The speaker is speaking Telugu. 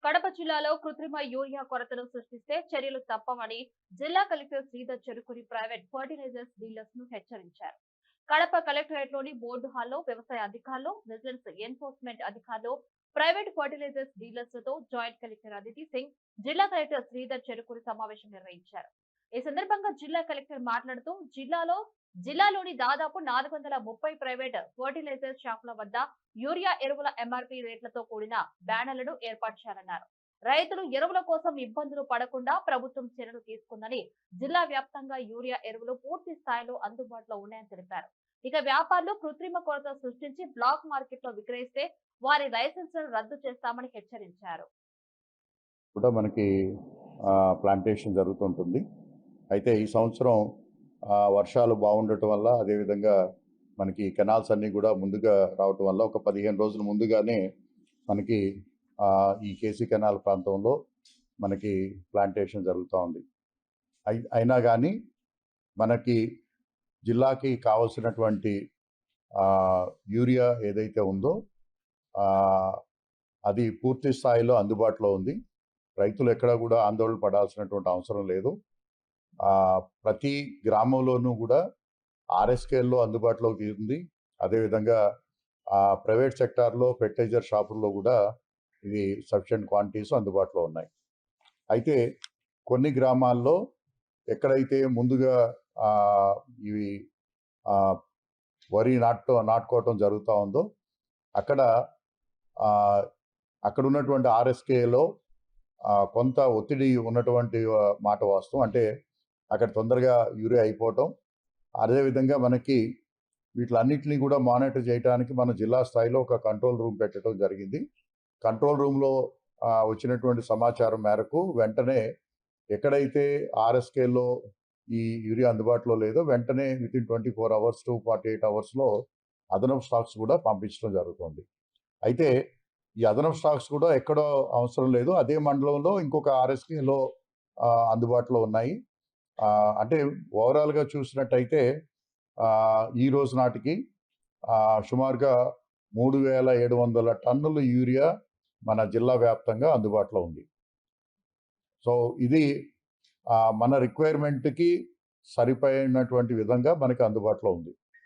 కడప జిల్లాలో కృత్రిమ యూరియా కొరతను సృష్టిస్తే చర్యలు తప్పవని జిల్లా collector Sridhar Cherukuri private fertilizers dealers ను హెచ్చరించారు. కడప కలెక్టరేట్ లోని బోర్డు హాల్లో వ్యవసాయ అధికారులు, విజిలెన్స్ ఎన్ఫోర్స్మెంట్ అధికారులు, ప్రైవేట్ ఫర్టిలైజర్స్ డీలర్స్ తో జాయింట్ కలెక్టర్ అదితి సింగ్, జిల్లా కలెక్టర్ శ్రీధర్ చెరుకురి సమావేశం నిర్వహించారు. ఈ సందర్భంగా జిల్లా కలెక్టర్ మాట్లాడుతూ జిల్లాలోని దాదాపు 430 ప్రైవేట్ ఫర్టిలైజర్ షాపుల వద్ద యూరియా ఎరువుల ఎంఆర్పీ రేట్లతో కూడిన బ్యానర్లను ఏర్పాటు చేయాలన్నారు. రైతులు ఎరువుల కోసం ఇబ్బందులు పడకుండా ప్రభుత్వం చర్యలు తీసుకుందని, జిల్లా వ్యాప్తంగా యూరియా ఎరువులు పూర్తి స్థాయిలో అందుబాటులో ఉన్నాయని తెలిపారు. ఇక వ్యాపారులు కృత్రిమ కొరత సృష్టించి బ్లాక్ మార్కెట్ లో విక్రయిస్తే వారి లైసెన్సులను రద్దు చేస్తామని హెచ్చరించారు. కూడా మనకి ప్లాంటేషన్ జరుగుతుంటుంది. అయితే ఈ సంవత్సరం వర్షాలు బాగుండటం వల్ల, అదేవిధంగా మనకి కెనాల్స్ అన్నీ కూడా ముందుగా రావటం వల్ల ఒక 15 రోజుల ముందుగానే మనకి ఈ కేసీ కెనాల్ ప్రాంతంలో మనకి ప్లాంటేషన్ జరుగుతూ ఉంది. అయినా కానీ మనకి జిల్లాకి కావలసినటువంటి యూరియా ఏదైతే ఉందో అది పూర్తి స్థాయిలో అందుబాటులో ఉంది. రైతులు ఎక్కడ కూడా ఆందోళన పడాల్సినటువంటి అవసరం లేదు. ప్రతి గ్రామంలోనూ కూడా ఆర్ఎస్కేల్లో అందుబాటులోకి ఉంది. అదేవిధంగా ప్రైవేట్ సెక్టార్లో ఫెర్టిలైజర్ షాపుల్లో కూడా ఇది సఫిషియెంట్ క్వాంటిటీస్ అందుబాటులో ఉన్నాయి. అయితే కొన్ని గ్రామాల్లో ఎక్కడైతే ముందుగా ఇవి వరి నాటుకోవటం జరుగుతూ ఉందో అక్కడ ఉన్నటువంటి ఆర్ఎస్కేలో కొంత ఒత్తిడి ఉన్నటువంటి మాట వాస్తవం. అంటే అక్కడ తొందరగా యూరియా అయిపోవటం, అదేవిధంగా మనకి వీటిలన్నింటినీ కూడా మానిటర్ చేయడానికి మన జిల్లా స్థాయిలో ఒక కంట్రోల్ రూమ్ పెట్టడం జరిగింది. కంట్రోల్ రూమ్లో వచ్చినటువంటి సమాచారం మేరకు వెంటనే ఎక్కడైతే ఆర్ఎస్కేలో ఈ యూరియా అందుబాటులో లేదో వెంటనే వితిన్ 24 hours to 48 hours అదనపు స్టాక్స్ కూడా పంపించడం జరుగుతుంది. అయితే ఈ అదనపు స్టాక్స్ కూడా ఎక్కడో అవసరం లేదు, అదే మండలంలో ఇంకొక ఆర్ఎస్కేలో అందుబాటులో ఉన్నాయి. అంటే ఓవరాల్గా చూసినట్టయితే ఈ రోజు నాటికి సుమారుగా 3700 టన్నుల యూరియా మన జిల్లా వ్యాప్తంగా అందుబాటులో ఉంది. సో ఇది మన రిక్వైర్మెంట్కి సరిపోయినటువంటి విధంగా మనకి అందుబాటులో ఉంది.